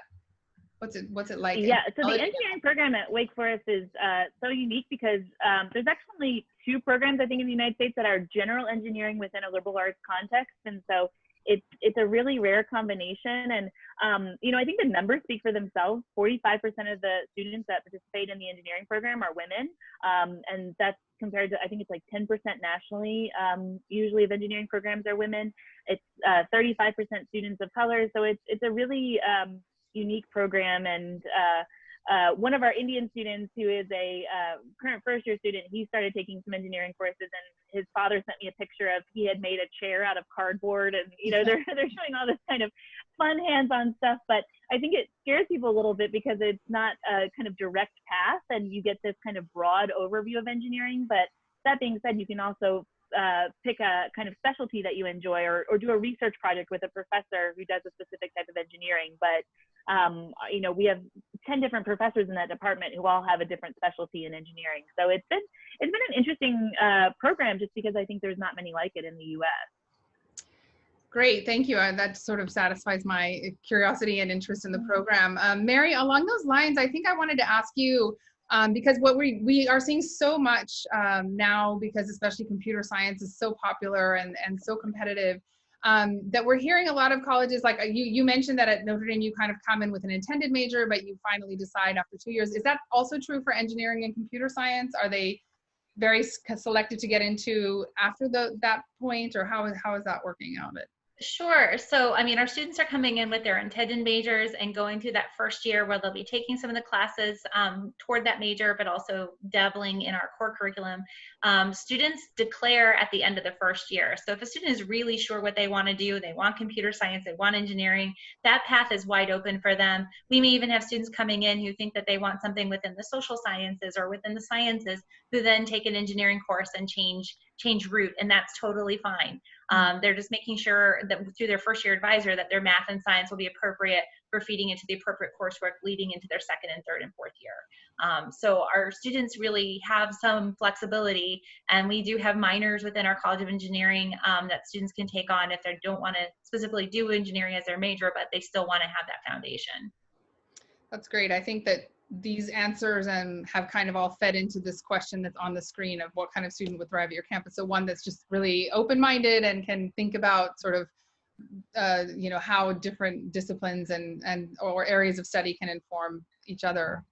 What's it like? Yeah, so the engineering program at Wake Forest is so unique because there's actually two programs, I think, in the United States that are general engineering within a liberal arts context. And so it's a really rare combination. And, I think the numbers speak for themselves. 45% of the students that participate in the engineering program are women. And that's compared to, I think it's like 10% nationally, usually of engineering programs are women. It's 35% students of color. So it's a really unique program. And one of our Indian students, who is a current first-year student, he started taking some engineering courses, and his father sent me a picture of, he had made a chair out of cardboard, and they're showing all this kind of fun hands-on stuff. But I think it scares people a little bit because it's not a kind of direct path, and you get this kind of broad overview of engineering. But that being said, you can also pick a kind of specialty that you enjoy, or do a research project with a professor who does a specific type of engineering. But we have 10 different professors in that department who all have a different specialty in engineering. So it's been an interesting program, just because I think there's not many like it in the U.S. Great, thank you. That sort of satisfies my curiosity and interest in the program. Mary, along those lines, I think I wanted to ask you, because what we are seeing so much now, because especially computer science is so popular and so competitive, that we're hearing a lot of colleges, like you mentioned that at Notre Dame you kind of come in with an intended major, but you finally decide after 2 years. Is that also true for engineering and computer science? Are they very selected to get into after that point, or how is that working out? Sure. So, our students are coming in with their intended majors and going through that first year where they'll be taking some of the classes toward that major, but also dabbling in our core curriculum. Students declare at the end of the first year. So if a student is really sure what they want to do, they want computer science, they want engineering, that path is wide open for them. We may even have students coming in who think that they want something within the social sciences or within the sciences, who then take an engineering course and change route, and that's totally fine. They're just making sure that through their first year advisor that their math and science will be appropriate for feeding into the appropriate coursework leading into their second and third and fourth year. So our students really have some flexibility, and we do have minors within our College of Engineering that students can take on if they don't want to specifically do engineering as their major, but they still want to have that foundation. That's great. I think that these answers have kind of all fed into this question that's on the screen of what kind of student would thrive at your campus. So one that's just really open-minded and can think about sort of, how different disciplines or areas of study can inform each other.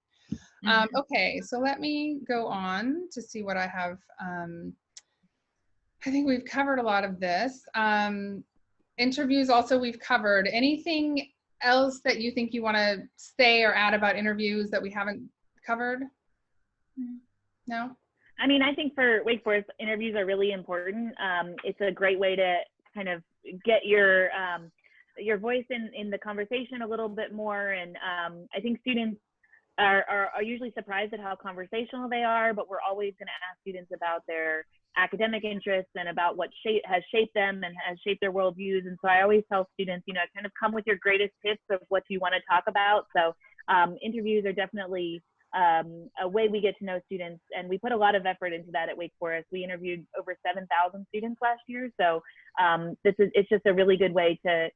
Okay, so let me go on to see what I have. I think we've covered a lot of this. Interviews also we've covered. Anything else that you think you want to say or add about interviews that we haven't covered? No? I think for Wake Forest, interviews are really important. It's a great way to kind of get your voice in the conversation a little bit more. And I think students are usually surprised at how conversational they are, but we're always going to ask students about their academic interests and about what has shaped them and has shaped their worldviews. And so I always tell students, kind of come with your greatest hits of what you want to talk about. So interviews are definitely a way we get to know students, and we put a lot of effort into that at Wake Forest. We interviewed over 7,000 students last year. So it's just a really good way to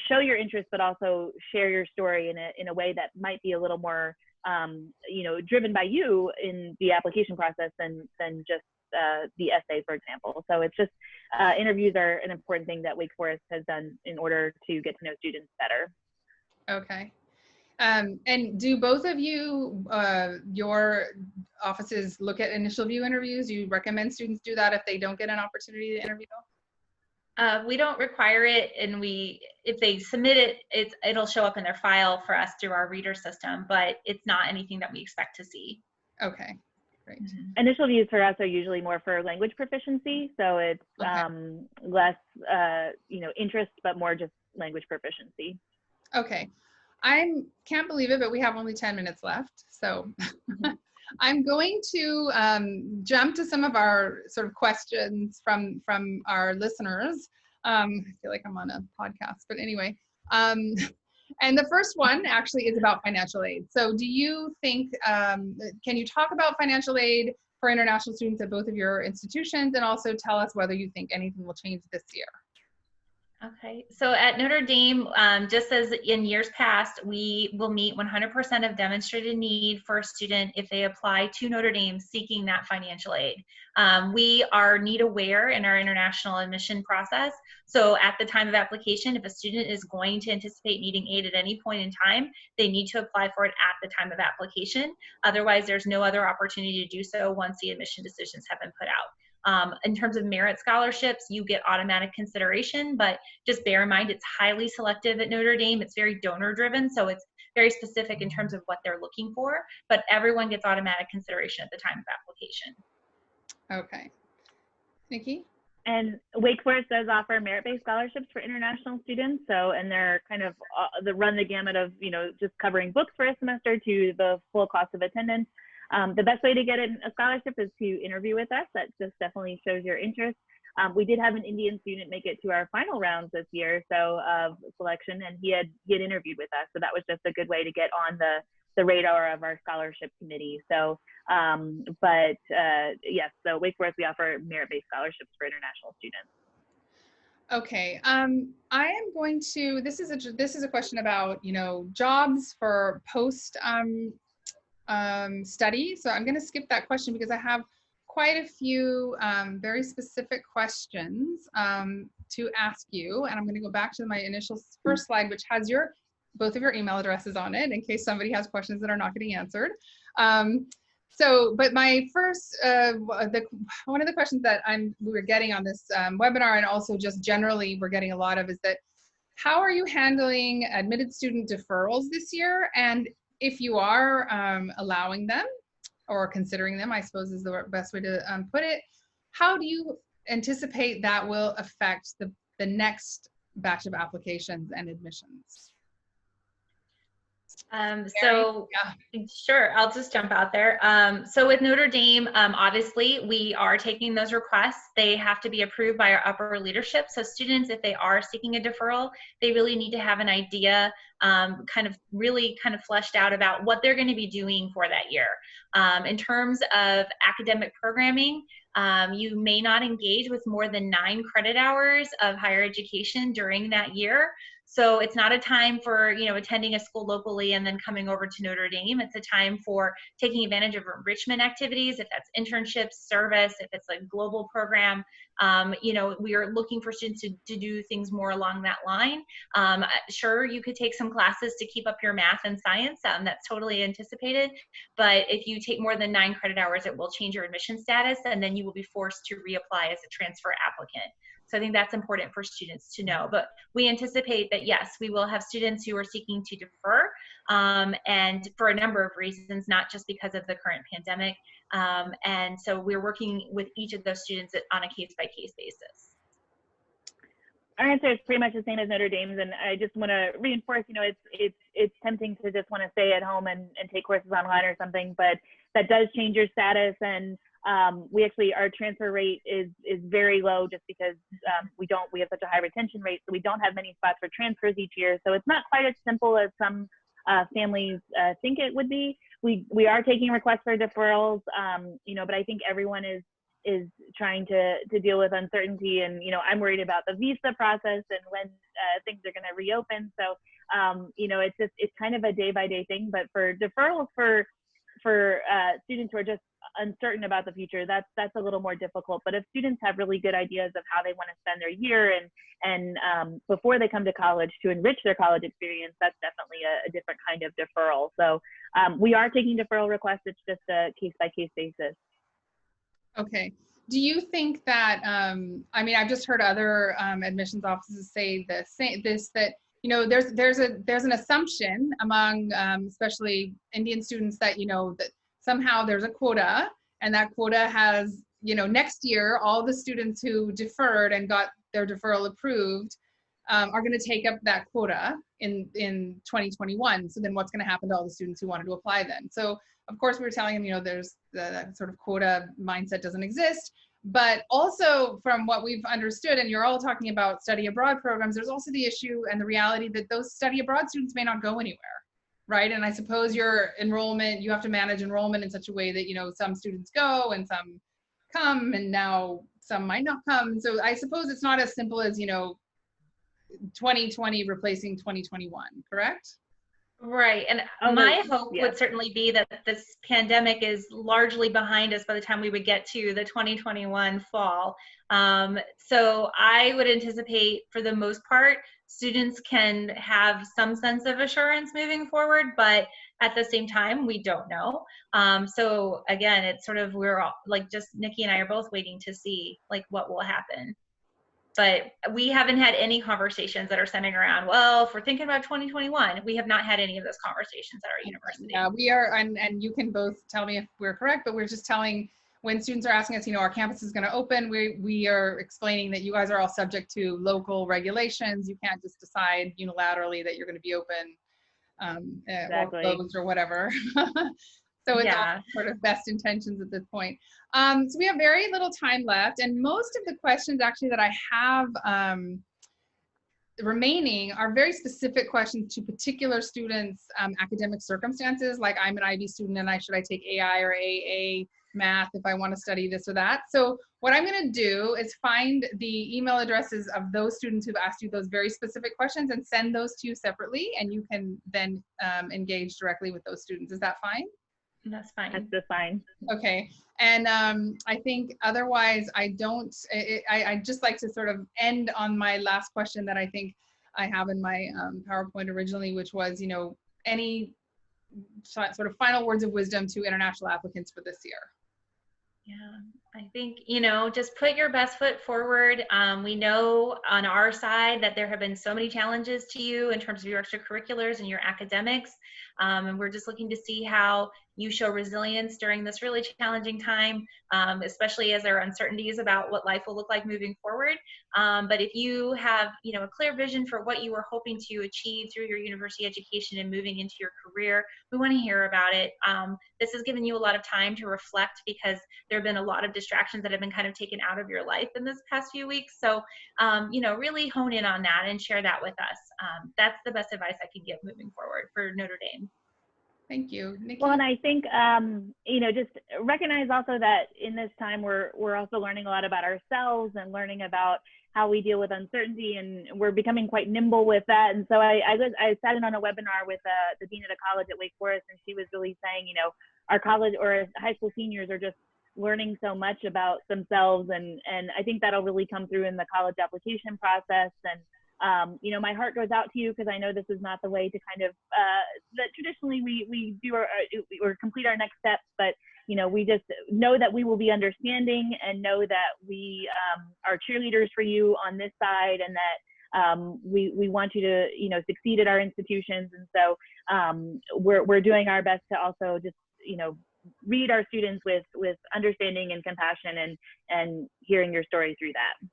show your interest, but also share your story in a way that might be a little more driven by you in the application process than just the essay, for example. So it's just interviews are an important thing that Wake Forest has done in order to get to know students better. Okay. And do both of you, your offices, look at initial view interviews? Do you recommend students do that if they don't get an opportunity to interview? We don't require it, and if they submit it, it'll show up in their file for us through our reader system, but it's not anything that we expect to see. Okay, great. Initial views for us are usually more for language proficiency, so it's less interest, but more just language proficiency. Okay, I can't believe it, but we have only 10 minutes left, so I'm going to jump to some of our sort of questions from our listeners. I feel like I'm on a podcast, but anyway. And the first one actually is about financial aid. So do you think, can you talk about financial aid for international students at both of your institutions, and also tell us whether you think anything will change this year? Okay, so at Notre Dame, just as in years past, we will meet 100% of demonstrated need for a student if they apply to Notre Dame seeking that financial aid. We are need aware in our international admission process. So at the time of application, if a student is going to anticipate needing aid at any point in time, they need to apply for it at the time of application. Otherwise, there's no other opportunity to do so once the admission decisions have been put out. In terms of merit scholarships, you get automatic consideration, but just bear in mind it's highly selective at Notre Dame. It's very donor driven, so it's very specific in terms of what they're looking for, but everyone gets automatic consideration at the time of application. Okay. Niki? And Wake Forest does offer merit-based scholarships for international students. So, and they're kind of run the gamut of, you know, just covering books for a semester to the full cost of attendance. The best way to get a scholarship is to interview with us. That just definitely shows your interest. We did have an Indian student make it to our final rounds this year, so of selection, and he had interviewed with us. So that was just a good way to get on the radar of our scholarship committee. So, yes, so Wake Forest, we offer merit-based scholarships for international students. Okay, I am going to, this is a question about, you know, jobs for post study. So I'm going to skip that question because I have quite a few very specific questions to ask you. And I'm going to go back to my initial first slide, which has both of your email addresses on it in case somebody has questions that are not getting answered. But my first, one of the questions that we were getting on this webinar, and also just generally we're getting a lot of, is that how are you handling admitted student deferrals this year? And if you are allowing them or considering them, I suppose is the best way to put it, how do you anticipate that will affect the next batch of applications and admissions? Sure, I'll just jump out there. So with Notre Dame, obviously we are taking those requests. They have to be approved by our upper leadership. So students, if they are seeking a deferral, they really need to have an idea kind of fleshed out about what they're going to be doing for that year. In terms of academic programming, you may not engage with more than 9 credit hours of higher education during that year. So it's not a time for, you know, attending a school locally and then coming over to Notre Dame. It's a time for taking advantage of enrichment activities, if that's internships, service, if it's a global program. You know, we are looking for students to do things more along that line. Sure, you could take some classes to keep up your math and science. That's totally anticipated. But if you take more than 9 credit hours, it will change your admission status, and then you will be forced to reapply as a transfer applicant. So I think that's important for students to know. But we anticipate that, yes, we will have students who are seeking to defer, and for a number of reasons, not just because of the current pandemic. And so we're working with each of those students on a case-by-case basis. Our answer is pretty much the same as Notre Dame's, and I just want to reinforce, you know, it's tempting to just want to stay at home and take courses online or something, but that does change your status. And our transfer rate is very low just because we have such a high retention rate, so we don't have many spots for transfers each year. So it's not quite as simple as some families think it would be. We are taking requests for deferrals, you know, but I think everyone is trying to deal with uncertainty, and, you know, I'm worried about the visa process and when things are going to reopen. So you know, it's kind of a day-by-day thing. But for deferrals for students who are just uncertain about the future, that's a little more difficult. But if students have really good ideas of how they want to spend their year and before they come to college to enrich their college experience, that's definitely a different kind of deferral. So we are taking deferral requests. It's just a case-by-case basis. Okay. Do you think that, I mean, I've just heard other admissions offices say that, you know, there's an assumption among especially Indian students that, you know, that somehow there's a quota, and that quota has, you know, next year, all the students who deferred and got their deferral approved are going to take up that quota in 2021. So then what's going to happen to all the students who wanted to apply then? So of course we were telling them, you know, there's that sort of quota mindset doesn't exist. But also from what we've understood, and you're all talking about study abroad programs, there's also the issue and the reality that those study abroad students may not go anywhere, right? And I suppose your enrollment, you have to manage enrollment in such a way that, you know, some students go and some come, and now some might not come. So I suppose it's not as simple as, you know, 2020 replacing 2021, correct? Right. And Oh, my hope yeah. would certainly be that this pandemic is largely behind us by the time we would get to the 2021 fall. So I would anticipate, for the most part, students can have some sense of assurance moving forward, but at the same time, we don't know. So again, it's sort of, we're all, like, just Niki and I are both waiting to see like what will happen. But we haven't had any conversations that are centering around, well, if we're thinking about 2021, we have not had any of those conversations at our university. Yeah, we are, and you can both tell me if we're correct, but we're just telling, when students are asking us, our campus is going to open, we are explaining that you guys are all subject to local regulations. You can't just decide unilaterally that you're going to be open Exactly. or closed or whatever. So it's Yeah. all sort of best intentions at this point. So we have very little time left, and most of the questions actually that I have remaining are very specific questions to particular students' academic circumstances. Like, I'm an IB student and should I take AI or AA math if I want to study this or that? So what I'm going to do is find the email addresses of those students who've asked you those very specific questions and send those to you separately, and you can then engage directly with those students. Is that fine? That's fine. That's just fine. Okay. And I think otherwise I just like to sort of end on my last question that I think I have in my PowerPoint originally, which was, any sort of final words of wisdom to international applicants for this year. Yeah, I think, just put your best foot forward. We know on our side that there have been so many challenges to you in terms of your extracurriculars and your academics. And we're just looking to see how you show resilience during this really challenging time, especially as there are uncertainties about what life will look like moving forward. But if you have, a clear vision for what you were hoping to achieve through your university education and moving into your career, we want to hear about it. This has given you a lot of time to reflect, because there have been a lot of distractions that have been kind of taken out of your life in this past few weeks. So, really hone in on that and share that with us. That's the best advice I can give moving forward for Notre Dame. Thank you, Niki. Well, and I think, just recognize also that in this time, we're also learning a lot about ourselves and learning about how we deal with uncertainty, and we're becoming quite nimble with that. And so I sat in on a webinar with the dean of the college at Wake Forest, and she was really saying, our college or high school seniors are just learning so much about themselves, and I think that'll really come through in the college application process. And my heart goes out to you, because I know this is not the way to kind of that traditionally we do or complete our next steps, but we just know that we will be understanding, and know that we are cheerleaders for you on this side, and that we want you to succeed at our institutions. And so we're doing our best to also just read our students with understanding and compassion, and hearing your story through that.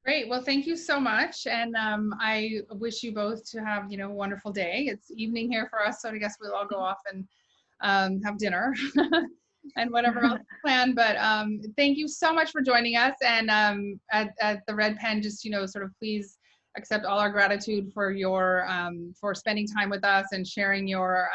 Great. Well, thank you so much. And I wish you both to have, a wonderful day. It's evening here for us, so I guess we'll all go off and have dinner and whatever else planned. But thank you so much for joining us. And at the Red Pen, just, sort of please accept all our gratitude for your, for spending time with us and sharing your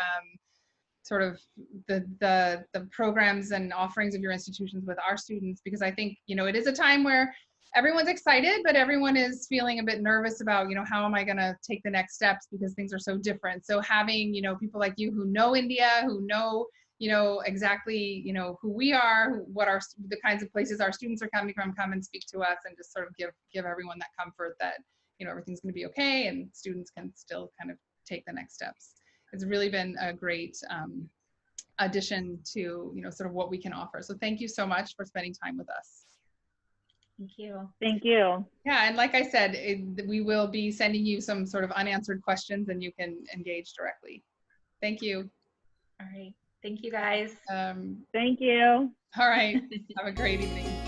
sort of the programs and offerings of your institutions with our students, because I think, it is a time where everyone's excited, but everyone is feeling a bit nervous about, how am I going to take the next steps, because things are so different. So having, people like you who know India, who know, exactly, who we are, what are the kinds of places our students are coming from, come and speak to us, and just sort of give everyone that comfort that, everything's going to be okay, and students can still kind of take the next steps. It's really been a great addition to, sort of what we can offer. So thank you so much for spending time with us. Thank you. Thank you. Yeah, and like I said, we will be sending you some sort of unanswered questions, and you can engage directly. Thank you. All right. Thank you, guys. Thank you. All right. Have a great evening.